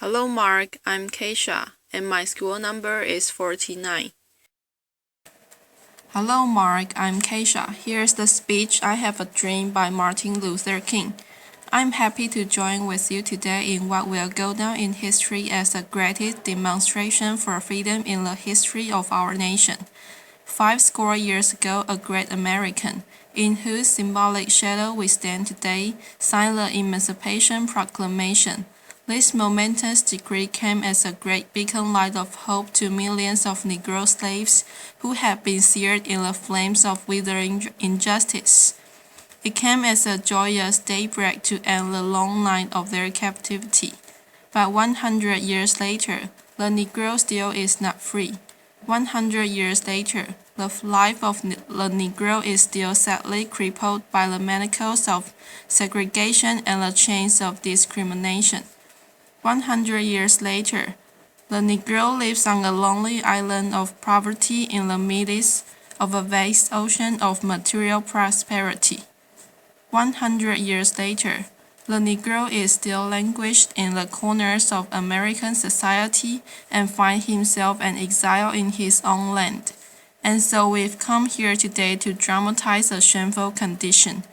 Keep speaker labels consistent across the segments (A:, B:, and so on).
A: Hello, Mark. I'm Keisha, and my school number is 49. Hello, Mark. I'm Keisha. Here's the speech I Have a Dream by Martin Luther King. I'm happy to join with you today in what will go down in history as the greatest demonstration for freedom in the history of our nation. 50 years ago, a great American, in whose symbolic shadow we stand today, signed the Emancipation Proclamation. This momentous decree came as a great beacon light of hope to millions of Negro slaves who had been seared in the flames of withering injustice. It came as a joyous daybreak to end the long night of their captivity. But 100 years later, the Negro still is not free. 100 years later, the life of the Negro is still sadly crippled by the manacles of segregation and the chains of discrimination. 100 years later, the Negro lives on a lonely island of poverty in the midst of a vast ocean of material prosperity. 100 years later, the Negro is still languished in the corners of American society and finds himself an exile in his own land. And so we've come here today to dramatize a shameful condition.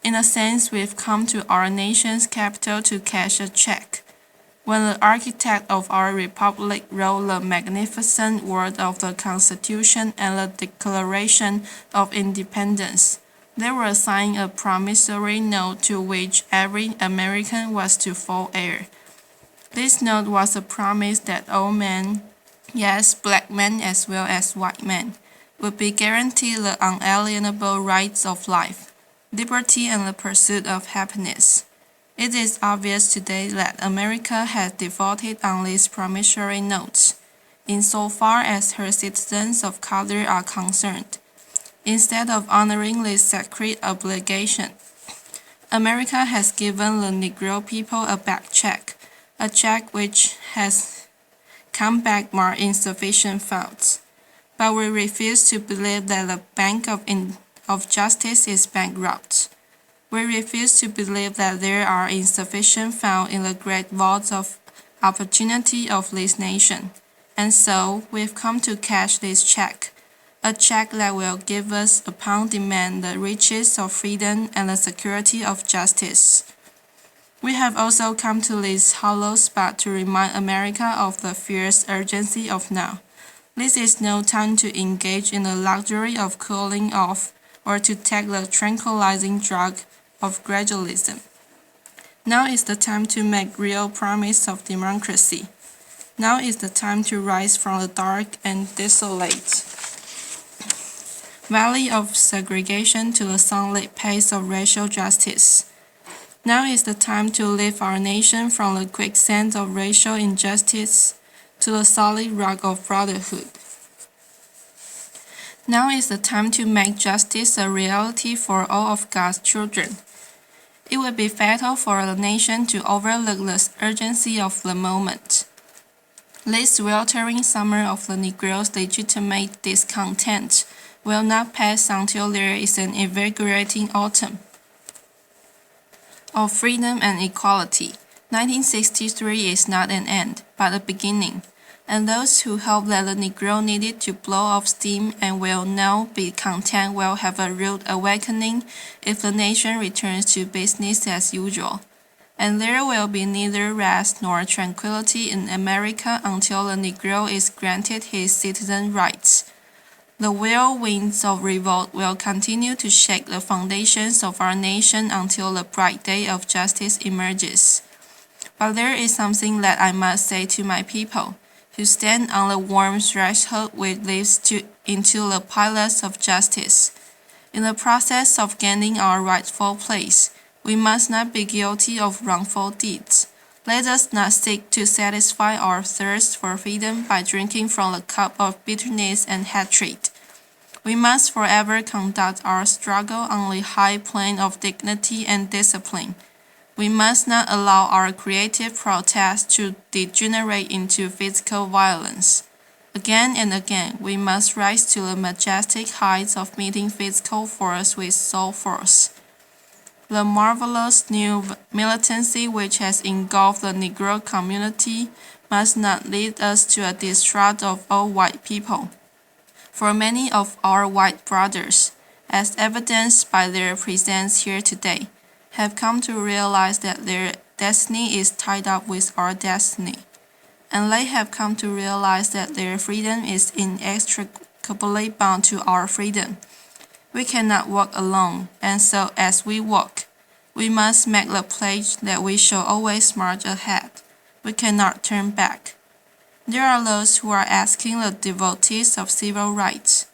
A: In a sense, we've come to our nation's capital to cash a check. When the architect of our republic wrote the magnificent word of the Constitution and the Declaration of Independence, they were signing a promissory note to which every American was to fall heir. This note was a promise that all men, yes, black men as well as white men, would be guaranteed the unalienable rights of life, liberty, and the pursuit of happiness. It is obvious today that America has defaulted on these promissory notes, insofar as her citizens of color are concerned. Instead of honoring this sacred obligation, America has given the Negro people a back check, a check which has come back marked insufficient funds. But we refuse to believe that the Bank of Justice is bankrupt. We refuse to believe that there are insufficient funds in the great vaults of opportunity of this nation. And so, we've come to cash this check, a check that will give us upon demand the riches of freedom and the security of justice. We have also come to this hollow spot to remind America of the fierce urgency of now. This is no time to engage in the luxury of cooling off or to take the tranquilizing drug of gradualism. Now is the time to make real promise of democracy. Now is the time to rise from the dark and desolate valley of segregation to the sunlit pace of racial justice. Now is the time to lift our nation from the quicksand of racial injustice to the solid rock of brotherhood. Now is the time to make justice a reality for all of God's children. It would be fatal for the nation to overlook the urgency of the moment. This sweltering summer of the Negro's legitimate discontent will not pass until there is an invigorating autumn of freedom and equality. 1963 is not an end, but a beginning, and those who hope that the Negro needed to blow off steam and will now be content will have a rude awakening if the nation returns to business as usual. And there will be neither rest nor tranquility in America until the Negro is granted his citizen rights. The whirlwinds of revolt will continue to shake the foundations of our nation until the bright day of justice emerges. But there is something that I must say to my people, who stand on the warm threshold which leads into the palace of justice. In the process of gaining our rightful place, we must not be guilty of wrongful deeds. Let us not seek to satisfy our thirst for freedom by drinking from the cup of bitterness and hatred. We must forever conduct our struggle on the high plane of dignity and discipline. We must not allow our creative protest to degenerate into physical violence. Again and again, we must rise to the majestic heights of meeting physical force with soul force. The marvelous new militancy which has engulfed the Negro community must not lead us to a distrust of all white people. For many of our white brothers, as evidenced by their presence here today, have come to realize that their destiny is tied up with our destiny, and they have come to realize that their freedom is inextricably bound to our freedom. We cannot walk alone, and so as we walk, we must make the pledge that we shall always march ahead. We cannot turn back. There are those who are asking the devotees of civil rights,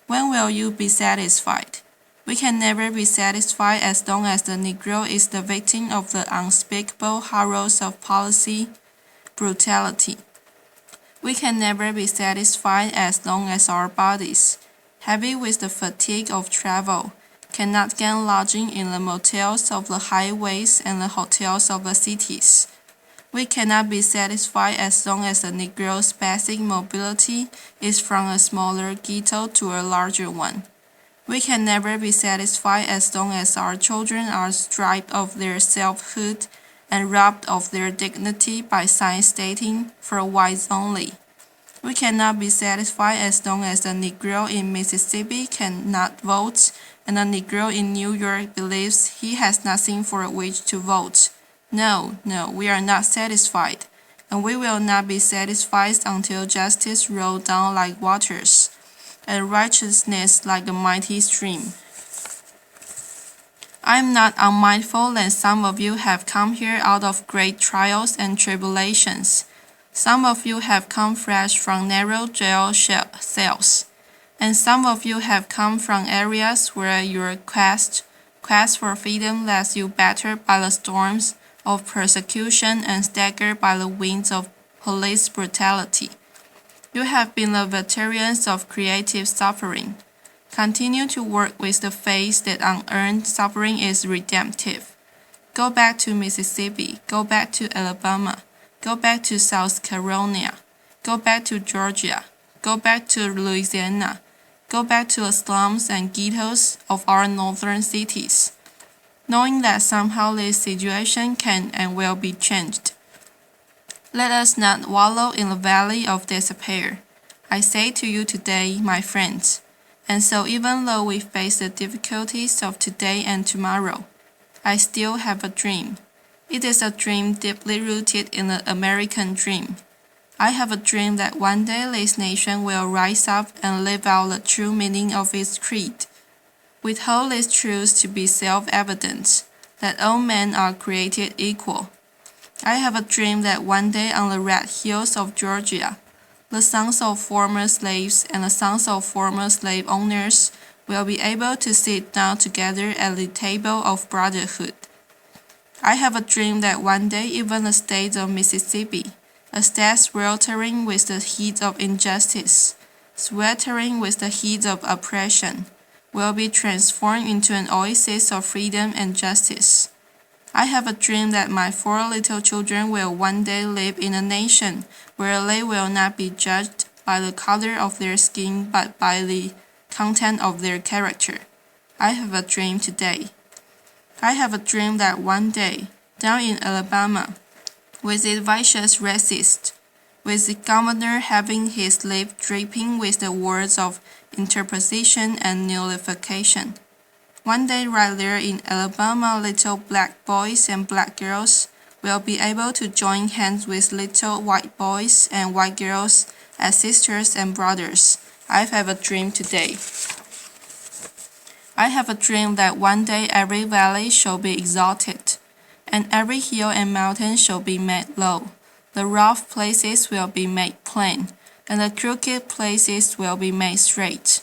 A: when will you be satisfied? We can never be satisfied as long as the Negro is the victim of the unspeakable horrors of policy brutality. We can never be satisfied as long as our bodies, heavy with the fatigue of travel, cannot gain lodging in the motels of the highways and the hotels of the cities. We cannot be satisfied as long as the Negro's basic mobility is from a smaller ghetto to a larger one. We can never be satisfied as long as our children are stripped of their selfhood and robbed of their dignity by signs stating "for whites only." We cannot be satisfied as long as the Negro in Mississippi cannot vote and the Negro in New York believes he has nothing for which to vote. No, we are not satisfied, and we will not be satisfied until justice rolls down like waters, and righteousness like a mighty stream. I am not unmindful that some of you have come here out of great trials and tribulations. Some of you have come fresh from narrow jail cells, and some of you have come from areas where your quest for freedom lets you battered by the storms of persecution and staggered by the winds of police brutality. You have been the veterans of creative suffering. Continue to work with the faith that unearned suffering is redemptive. Go back to Mississippi, go back to Alabama, go back to South Carolina, go back to Georgia, go back to Louisiana, go back to the slums and ghettos of our northern cities, knowing that somehow this situation can and will be changed. Let us not wallow in the valley of despair. I say to you today, my friends, and so even though we face the difficulties of today and tomorrow, I still have a dream. It is a dream deeply rooted in the American dream. I have a dream that one day this nation will rise up and live out the true meaning of its creed. We hold these truths to be self-evident, that all men are created equal. I have a dream that one day on the red hills of Georgia, the sons of former slaves and the sons of former slave owners will be able to sit down together at the table of brotherhood. I have a dream that one day even the state of Mississippi, a state sweltering with the heat of injustice, sweltering with the heat of oppression, will be transformed into an oasis of freedom and justice. I have a dream that my 4 little children will one day live in a nation where they will not be judged by the color of their skin but by the content of their character. I have a dream today. I have a dream that one day, down in Alabama, with its vicious racist, with the governor having his lip dripping with the words of interposition and nullification. One day right there in Alabama, little black boys and black girls will be able to join hands with little white boys and white girls as sisters and brothers. I have a dream today. I have a dream that one day every valley shall be exalted, and every hill and mountain shall be made low. The rough places will be made plain, and the crooked places will be made straight.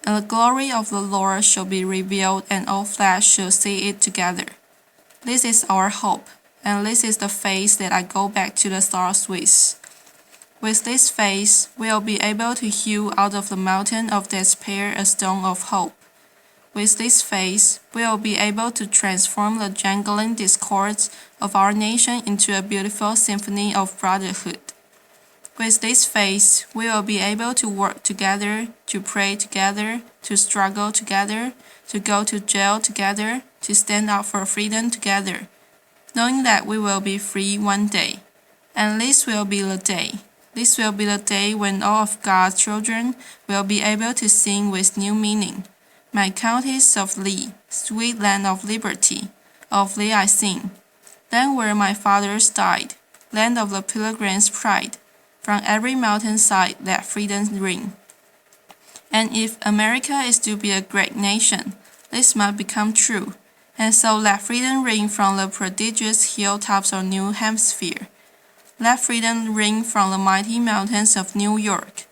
A: And the glory of the Lord shall be revealed, and all flesh shall see it together. This is our hope, and this is the faith that I go back to the stars with. With this faith, we will be able to hew out of the mountain of despair a stone of hope. With this faith, we will be able to transform the jangling discords of our nation into a beautiful symphony of brotherhood. With this faith, we will be able to work together, to pray together, to struggle together, to go to jail together, to stand up for freedom together, knowing that we will be free one day. And this will be the day. This will be the day when all of God's children will be able to sing with new meaning. My counties of thee, sweet land of liberty, of thee I sing. Land where my fathers died, land of the pilgrim's pride, from every mountain side let freedom ring. And if America is to be a great nation, this must become true, and so let freedom ring from the prodigious hilltops of New Hampshire. Let freedom ring from the mighty mountains of New York.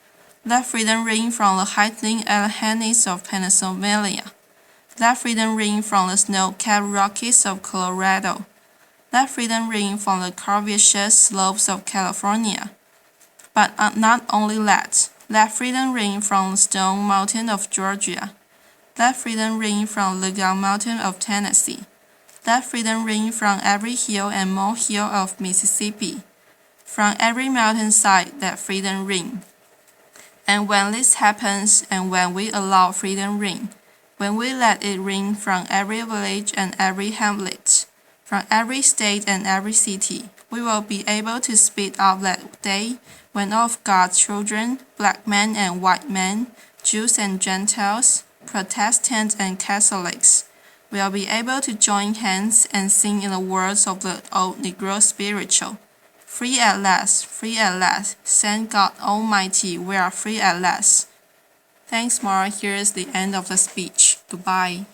A: Let freedom ring from the highland Alleghenies of Pennsylvania. Let freedom ring from the snow-capped Rockies of Colorado. Let freedom ring from the curvaceous slopes of California. But not only that, let freedom ring from the Stone Mountain of Georgia. Let freedom ring from the Lookout Mountain of Tennessee. Let freedom ring from every hill and molehill of Mississippi. From every mountainside let freedom ring. And when this happens, and when we allow freedom ring, when we let it ring from every village and every hamlet, from every state and every city, we will be able to speed up that day when all of God's children, black men and white men, Jews and Gentiles, Protestants and Catholics, will be able to join hands and sing in the words of the old Negro spiritual. Free at last, thank God Almighty, we are free at last. Thanks, Mara. Here is the end of the speech. Goodbye.